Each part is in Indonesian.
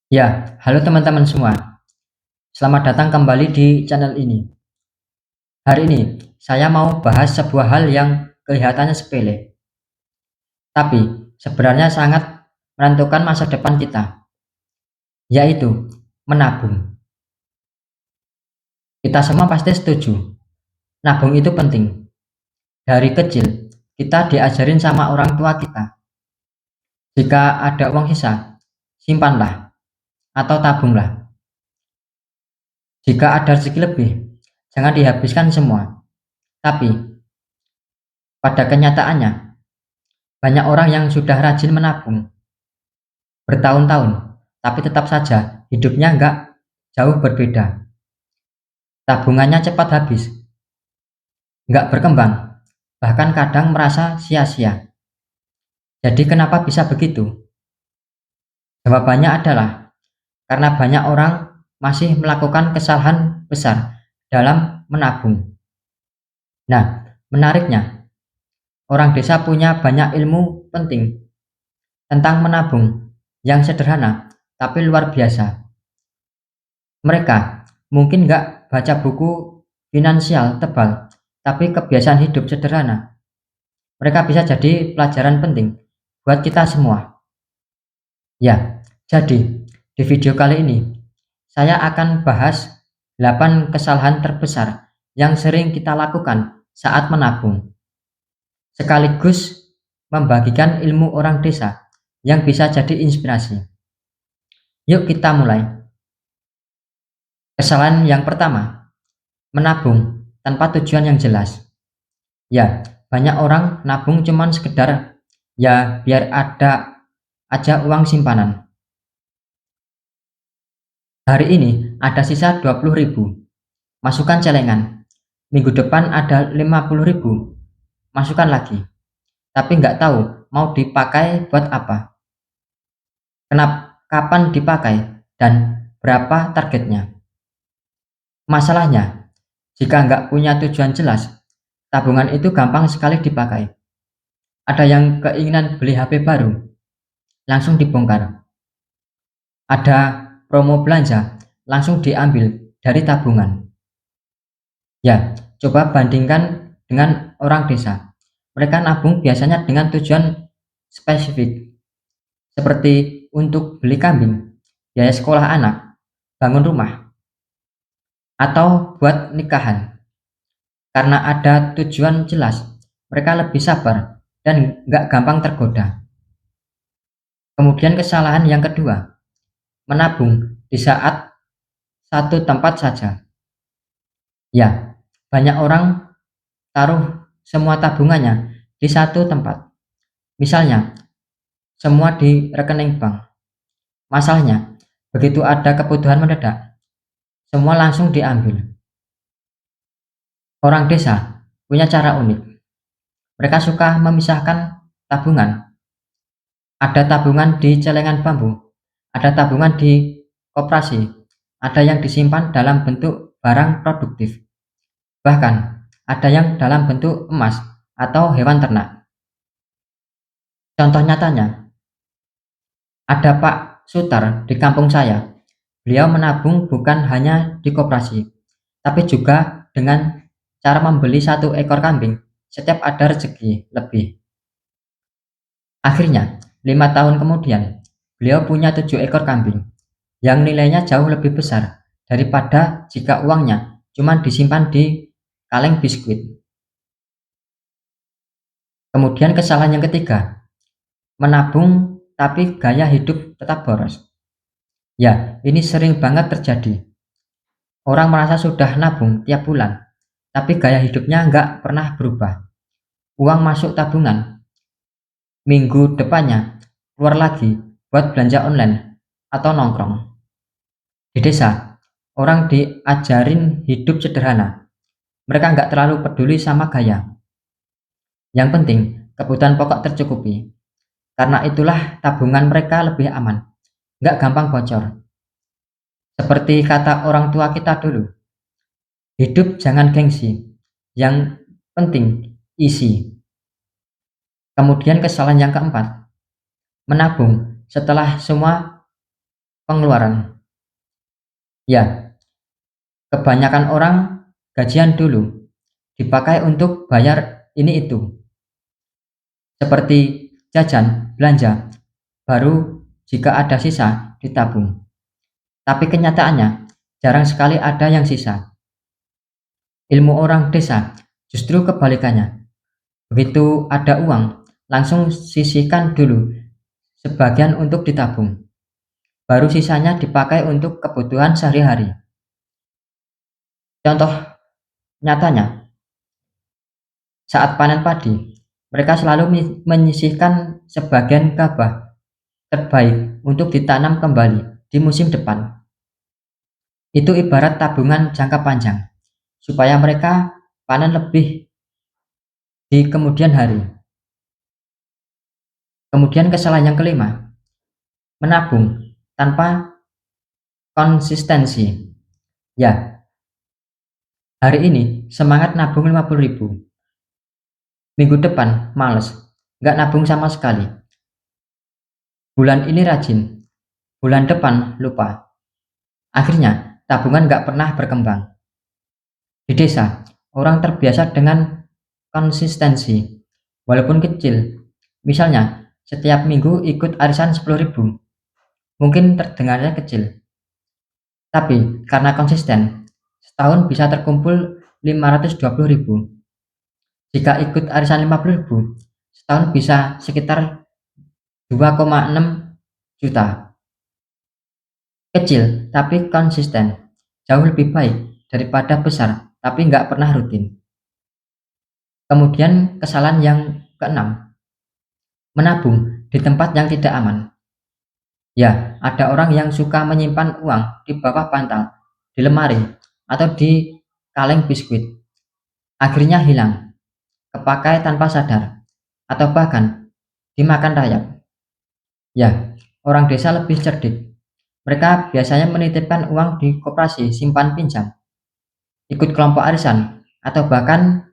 Ya, halo teman-teman semua. Selamat datang kembali di channel ini. Hari ini saya mau bahas sebuah hal yang kelihatannya sepele, tapi sebenarnya sangat menentukan masa depan kita, yaitu menabung. Kita semua pasti setuju, nabung itu penting. Dari kecil, kita diajarin sama orang tua kita. Jika ada uang sisa, simpanlah atau tabunglah. Jika ada rezeki lebih, jangan dihabiskan semua. Tapi pada kenyataannya, banyak orang yang sudah rajin menabung bertahun-tahun, tapi tetap saja hidupnya nggak jauh berbeda. Tabungannya cepat habis, nggak berkembang, bahkan kadang merasa sia-sia. Jadi kenapa bisa begitu? Jawabannya adalah karena banyak orang masih melakukan kesalahan besar dalam menabung. Nah, menariknya, orang desa punya banyak ilmu penting tentang menabung yang sederhana tapi luar biasa. Mereka mungkin nggak baca buku finansial tebal, tapi kebiasaan hidup sederhana. Mereka bisa jadi pelajaran penting buat kita semua. Ya, jadi di video kali ini saya akan bahas 8 kesalahan terbesar yang sering kita lakukan saat menabung. Sekaligus membagikan ilmu orang desa yang bisa jadi inspirasi. Yuk kita mulai. Kesalahan yang pertama, menabung tanpa tujuan yang jelas. Ya, banyak orang nabung cuman sekedar ya biar ada aja uang simpanan. Hari ini ada sisa 20.000, masukkan celengan. Minggu depan ada 50.000, masukkan lagi. Tapi nggak tahu mau dipakai buat apa, kenapa, kapan dipakai, dan berapa targetnya. Masalahnya, jika nggak punya tujuan jelas, tabungan itu gampang sekali dipakai. Ada yang keinginan beli HP baru, langsung dibongkar. Ada promo belanja, langsung diambil dari tabungan. Ya, coba bandingkan dengan orang desa. Mereka nabung biasanya dengan tujuan spesifik, seperti untuk beli kambing, biaya sekolah anak, bangun rumah, atau buat nikahan. Karena ada tujuan jelas, mereka lebih sabar dan nggak gampang tergoda. Kemudian kesalahan yang kedua, menabung di saat satu tempat saja. Ya, banyak orang taruh semua tabungannya di satu tempat. Misalnya, semua di rekening bank. Masalahnya, begitu ada kebutuhan mendadak, semua langsung diambil. Orang desa punya cara unik. Mereka suka memisahkan tabungan. Ada tabungan di celengan bambu, ada tabungan di koperasi, ada yang disimpan dalam bentuk barang produktif. Bahkan, ada yang dalam bentuk emas atau hewan ternak. Contoh nyatanya, ada Pak Sutar di kampung saya. Beliau menabung bukan hanya di koperasi, tapi juga dengan cara membeli satu ekor kambing setiap ada rezeki lebih. Akhirnya, 5 tahun kemudian, beliau punya 7 ekor kambing yang nilainya jauh lebih besar daripada jika uangnya cuma disimpan di kaleng biskuit. Kemudian kesalahan yang ketiga, menabung tapi gaya hidup tetap boros. Ya, ini sering banget terjadi. Orang merasa sudah nabung tiap bulan, tapi gaya hidupnya nggak pernah berubah. Uang masuk tabungan, minggu depannya keluar lagi buat belanja online atau nongkrong. Di desa, orang diajarin hidup sederhana. Mereka nggak terlalu peduli sama gaya. Yang penting, kebutuhan pokok tercukupi. Karena itulah tabungan mereka lebih aman, nggak gampang bocor. Seperti kata orang tua kita dulu, hidup jangan gengsi, yang penting isi. Kemudian kesalahan yang keempat, menabung setelah semua pengeluaran. Ya, kebanyakan orang gajian dulu dipakai untuk bayar ini itu, seperti jajan, belanja, baru jika ada sisa ditabung. Tapi kenyataannya jarang sekali ada yang sisa. Ilmu orang desa justru kebalikannya. Begitu ada uang, langsung sisihkan dulu sebagian untuk ditabung. Baru sisanya dipakai untuk kebutuhan sehari-hari. Contoh nyatanya, saat panen padi, mereka selalu menyisihkan sebagian gabah terbaik untuk ditanam kembali di musim depan. Itu ibarat tabungan jangka panjang, supaya mereka panen lebih di kemudian hari. Kemudian kesalahan yang kelima, menabung tanpa konsistensi. Ya, hari ini semangat nabung 50.000, minggu depan males, nggak nabung sama sekali. Bulan ini rajin, bulan depan lupa. Akhirnya tabungan nggak pernah berkembang. Di desa, orang terbiasa dengan konsistensi, walaupun kecil. Misalnya, setiap minggu ikut arisan 10.000, mungkin terdengarnya kecil. Tapi karena konsisten, setahun bisa terkumpul 520.000. Jika ikut arisan 50.000, setahun bisa sekitar 2,6 juta. Kecil tapi konsisten, jauh lebih baik daripada besar tapi nggak pernah rutin. Kemudian kesalahan yang keenam, menabung di tempat yang tidak aman. Ya, ada orang yang suka menyimpan uang di bawah bantal, di lemari, atau di kaleng biskuit. Akhirnya hilang, kepakai tanpa sadar, atau bahkan dimakan rayap. Ya, orang desa lebih cerdik. Mereka biasanya menitipkan uang di koperasi simpan pinjam, ikut kelompok arisan, atau bahkan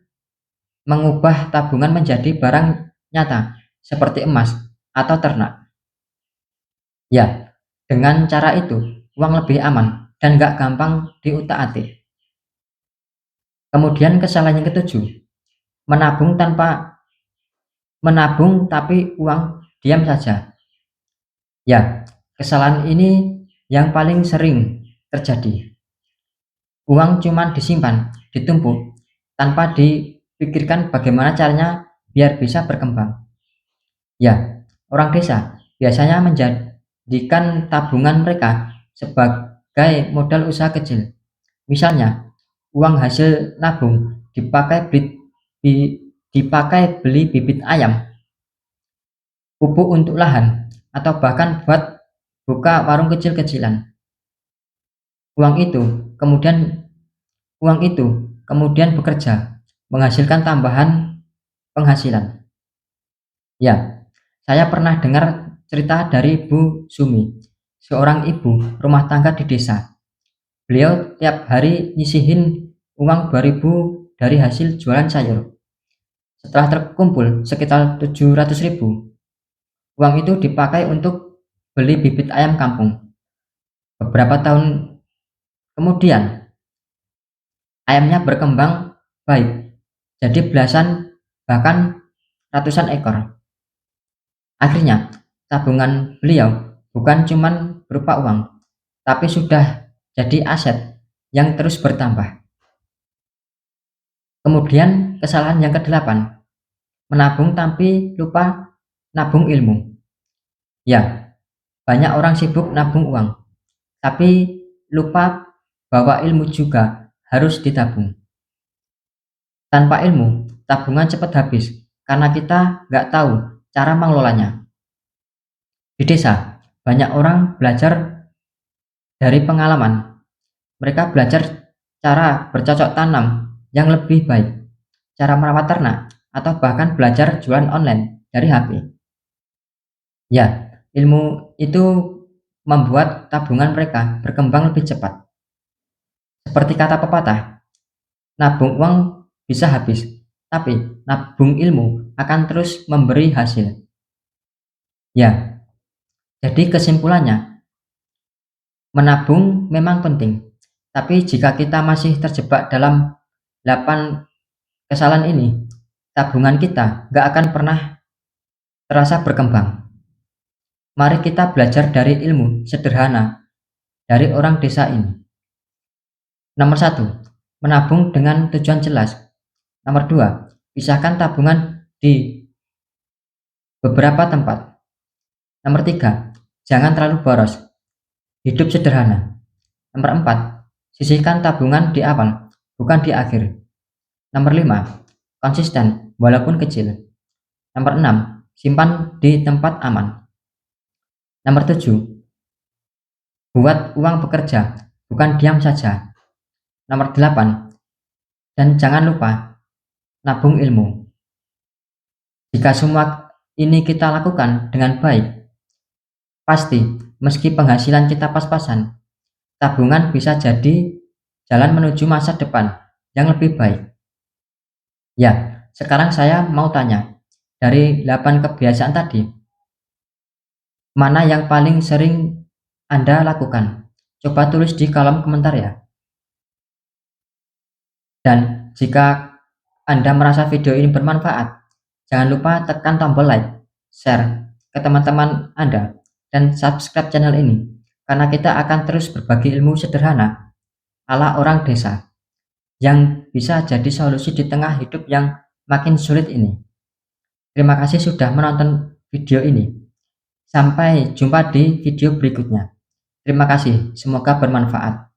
mengubah tabungan menjadi barang nyata seperti emas atau ternak. Ya, dengan cara itu uang lebih aman dan gak gampang diutak-atik. Kemudian kesalahan yang ketujuh, menabung tanpa menabung tapi uang diam saja. Ya, kesalahan ini yang paling sering terjadi. Uang cuma disimpan, ditumpuk, tanpa dipikirkan bagaimana caranya biar bisa berkembang. Ya, orang desa biasanya menjadikan tabungan mereka sebagai modal usaha kecil. Misalnya, uang hasil nabung dipakai beli bibit ayam, pupuk untuk lahan, atau bahkan buat buka warung kecil-kecilan. Uang itu kemudian uang itu kemudian bekerja, menghasilkan tambahan penghasilan. Ya, saya pernah dengar cerita dari Bu Sumi, seorang ibu rumah tangga di desa. Beliau tiap hari nyisihin uang 2.000 dari hasil jualan sayur. Setelah terkumpul sekitar 700.000, uang itu dipakai untuk beli bibit ayam kampung. Beberapa tahun kemudian, ayamnya berkembang baik, jadi belasan bahkan ratusan ekor. Akhirnya, tabungan beliau bukan cuma berupa uang, tapi sudah jadi aset yang terus bertambah. Kemudian kesalahan yang kedelapan, menabung tapi lupa nabung ilmu. Ya, banyak orang sibuk nabung uang, tapi lupa bahwa ilmu juga harus ditabung. Tanpa ilmu, tabungan cepat habis karena kita nggak tahu cara mengelolanya. Di desa, banyak orang belajar dari pengalaman. Mereka belajar cara bercocok tanam yang lebih baik, cara merawat ternak, atau bahkan belajar jualan online dari HP. Ya, ilmu itu membuat tabungan mereka berkembang lebih cepat. Seperti kata pepatah, nabung uang bisa habis, tapi nabung ilmu akan terus memberi hasil. Ya, jadi kesimpulannya, Menabung memang penting, tapi jika kita masih terjebak dalam 8 kesalahan ini, tabungan kita nggak akan pernah terasa berkembang. Mari kita belajar dari ilmu sederhana dari orang desa ini. Nomor 1, menabung dengan tujuan jelas. Nomor 2, pisahkan tabungan di beberapa tempat. Nomor 3, jangan terlalu boros. Hidup sederhana. Nomor 4, sisihkan tabungan di awal, bukan di akhir. Nomor 5, konsisten walaupun kecil. Nomor 6, simpan di tempat aman. Nomor 7, buat uang bekerja, bukan diam saja. Nomor 8, dan jangan lupa nabung ilmu. Jika semua ini kita lakukan dengan baik, pasti meski penghasilan kita pas-pasan, tabungan bisa jadi jalan menuju masa depan yang lebih baik. Ya, sekarang saya mau tanya, dari 8 kebiasaan tadi, mana yang paling sering Anda lakukan? Coba tulis di kolom komentar ya. Dan jika Anda merasa video ini bermanfaat, jangan lupa tekan tombol like, share ke teman-teman Anda, dan subscribe channel ini, karena kita akan terus berbagi ilmu sederhana ala orang desa yang bisa jadi solusi di tengah hidup yang makin sulit ini. Terima kasih sudah menonton video ini. Sampai jumpa di video berikutnya. Terima kasih, semoga bermanfaat.